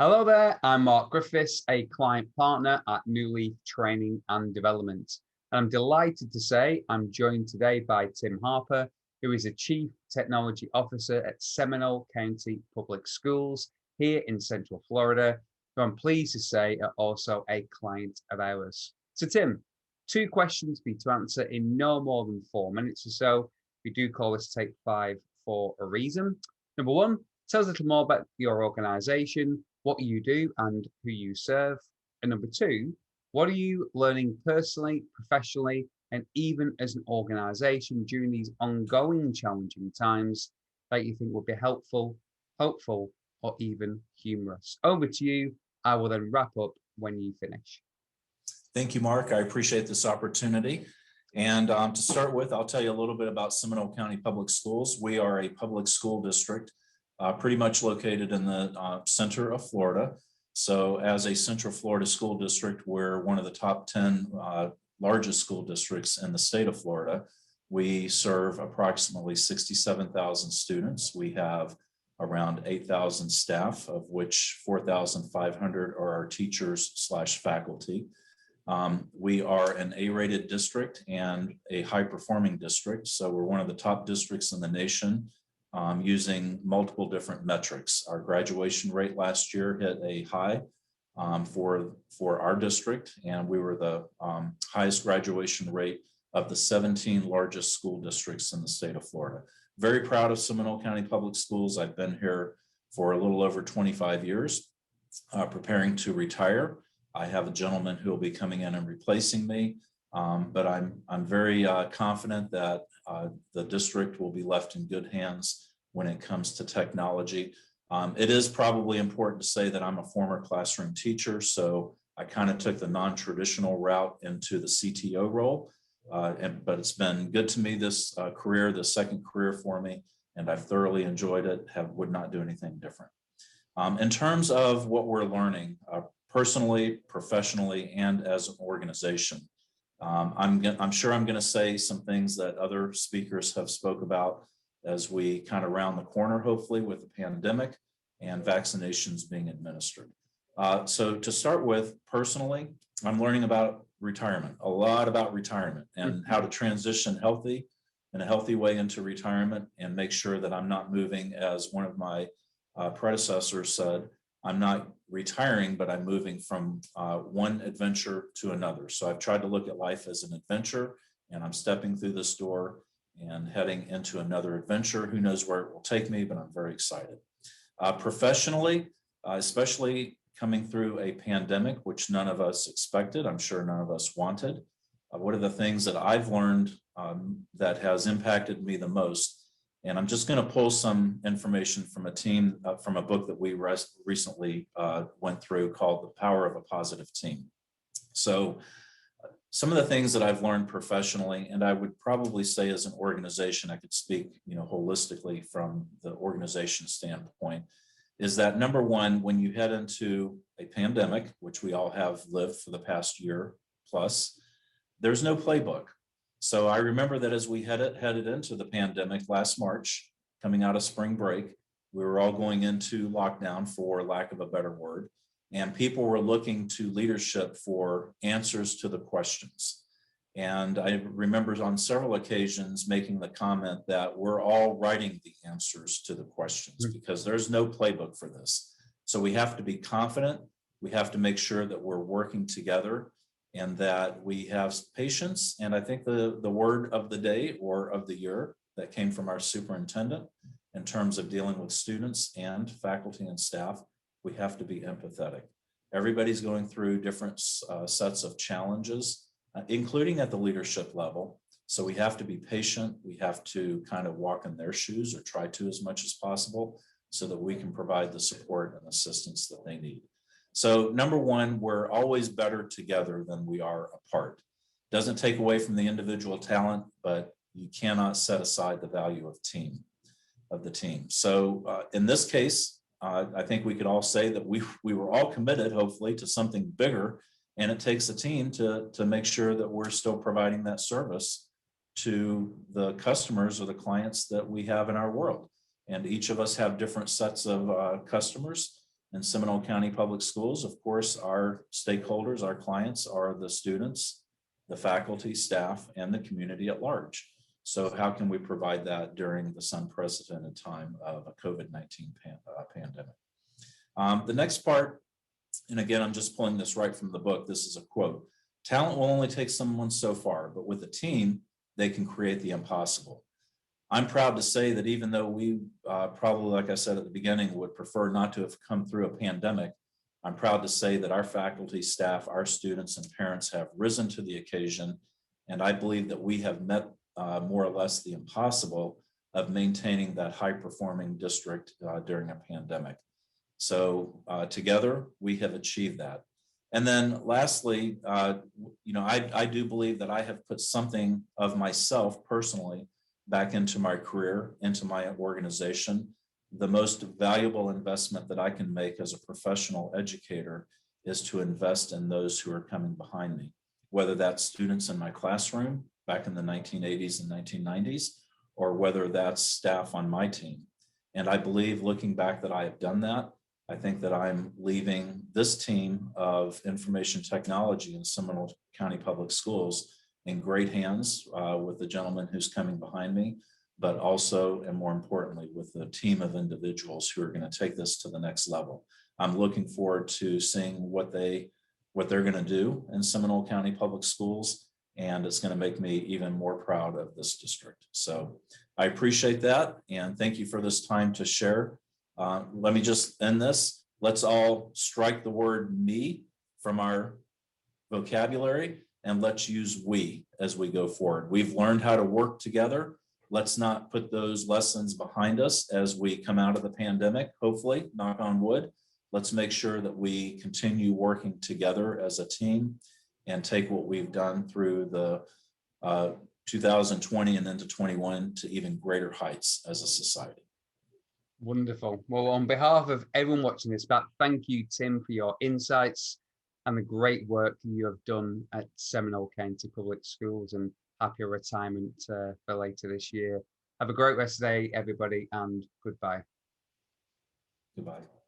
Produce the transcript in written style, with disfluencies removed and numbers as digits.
Hello there, I'm Mark Griffiths, a client partner at New Leaf Training and Development. And I'm delighted to say I'm joined today by Tim Harper, who is a Chief Technology Officer at Seminole County Public Schools here in Central Florida, who I'm pleased to say are also a client of ours. So Tim, two questions for you to answer in no more than 4 minutes or so. We do call this Take 5 for a reason. Number one, tell us a little more about your organization, what you do and who you serve. And number two, what are you learning personally, professionally, and even as an organization during these ongoing challenging times that you think will be helpful, hopeful, or even humorous? Over to you. I will then wrap up when you finish. Thank you, Mark. I appreciate this opportunity. And to start with, I'll tell you a little bit about Seminole County Public Schools. We are a public school district pretty much located in the center of Florida. So as a Central Florida school district, we're one of the top 10 largest school districts in the state of Florida. We serve approximately 67,000 students. We have around 8,000 staff, of which 4,500 are our teachers/faculty. We are an A-rated district and a high-performing district. So we're one of the top districts in the nation using multiple different metrics. Our graduation rate last year hit a high for our district, and we were the highest graduation rate of the 17 largest school districts in the state of Florida. Very proud of Seminole County Public Schools. I've been here for a little over 25 years, preparing to retire. I have a gentleman who will be coming in and replacing me, but I'm very confident that the district will be left in good hands when it comes to technology. It is probably important to say that I'm a former classroom teacher, so I kind of took the non-traditional route into the CTO role, but it's been good to me this career, the second career for me, and I've thoroughly enjoyed it, would not do anything different. In terms of what we're learning, personally, professionally, and as an organization, I'm sure I'm going to say some things that other speakers have spoke about as we kind of round the corner, hopefully, with the pandemic and vaccinations being administered. So to start with, personally, I'm learning about retirement, a lot about retirement and how to transition in a healthy way into retirement and make sure that I'm not moving, as one of my predecessors said, I'm not retiring, but I'm moving from one adventure to another. So I've tried to look at life as an adventure, and I'm stepping through this door and heading into another adventure. Who knows where it will take me, but I'm very excited. Professionally, especially coming through a pandemic, which none of us expected, I'm sure none of us wanted. What are the things that I've learned that has impacted me the most? And I'm just going to pull some information from from a book that we recently went through called The Power of a Positive Team. So some of the things that I've learned professionally, and I would probably say as an organization, I could speak, holistically from the organization standpoint, is that number one, when you head into a pandemic, which we all have lived for the past year plus, there's no playbook. So I remember that as we headed into the pandemic last March, coming out of spring break, we were all going into lockdown, for lack of a better word, and people were looking to leadership for answers to the questions. And I remember on several occasions making the comment that we're all writing the answers to the questions because there's no playbook for this. So we have to be confident. We have to make sure that we're working together and that we have patience. And I think the word of the day or of the year that came from our superintendent in terms of dealing with students and faculty and staff, we have to be empathetic. Everybody's going through different sets of challenges, including at the leadership level. So we have to be patient. We have to kind of walk in their shoes, or try to as much as possible, so that we can provide the support and assistance that they need. So number one, we're always better together than we are apart. Doesn't take away from the individual talent, but you cannot set aside the value of the team. So in this case, I think we could all say that we were all committed, hopefully, to something bigger, and it takes a team to make sure that we're still providing that service to the customers or the clients that we have in our world. And each of us have different sets of customers, in Seminole County Public Schools. Of course, our stakeholders, our clients are the students, the faculty, staff, and the community at large. So how can we provide that during this unprecedented time of a COVID-19 pandemic? The next part, and again, I'm just pulling this right from the book. This is a quote. Talent will only take someone so far, but with a team, they can create the impossible. I'm proud to say that even though we probably, like I said at the beginning, would prefer not to have come through a pandemic, I'm proud to say that our faculty, staff, our students, and parents have risen to the occasion. And I believe that we have met more or less the impossible of maintaining that high-performing district during a pandemic. So together, we have achieved that. And then lastly, I do believe that I have put something of myself personally back into my career, into my organization. The most valuable investment that I can make as a professional educator is to invest in those who are coming behind me, whether that's students in my classroom back in the 1980s and 1990s, or whether that's staff on my team. And I believe, looking back, that I have done that. I think that I'm leaving this team of information technology in Seminole County Public Schools in great hands with the gentleman who's coming behind me, but also, and more importantly, with the team of individuals who are going to take this to the next level. I'm looking forward to seeing what they're going to do in Seminole County Public Schools, and it's going to make me even more proud of this district. So I appreciate that, and thank you for this time to share. Let me just end this. Let's all strike the word "me" from our vocabulary, and let's use "we" as we go forward. We've learned how to work together. Let's not put those lessons behind us as we come out of the pandemic, hopefully, knock on wood. Let's make sure that we continue working together as a team and take what we've done through the 2020 and into 21 to even greater heights as a society. Wonderful. Well, on behalf of everyone watching this back, thank you, Tim, for your insights and the great work you have done at Seminole County Public Schools, and happy retirement for later this year. Have a great rest of the day, everybody, and goodbye. Goodbye.